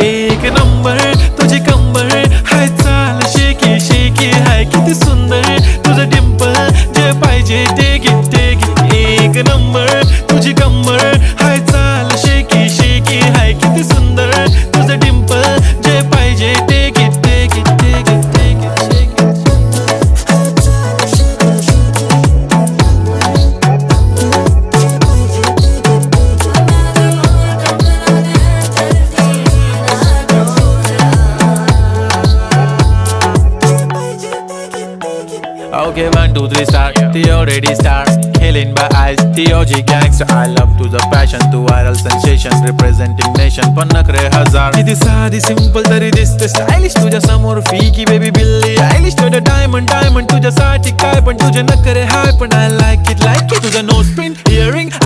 एक नंबर तुझी कंबर हाय चाल शेकी शेकी हाय किती सुंदर तुझं डिंपल जे पाहिजे ते घे एक नंबर तुझी कंबर हाय चाल शेकी शेकी हाय किती सुंदर तुझं डिंपल जे पाहिजे ते घे Okay, 1, 2, 3 start. The already start. Killing by eyes. The OG gangster. I love to the passion, to viral sensation, representing nation. पण नखरे हजार. किती साधी simple तरी दिसते stylish. तुझ्या समोर फीकी baby बिल्ली आयलिश. तुझं diamond तुझ्यासाठी काय पण तुझे नखरे हाय पण I like it. तुझं nose pin earring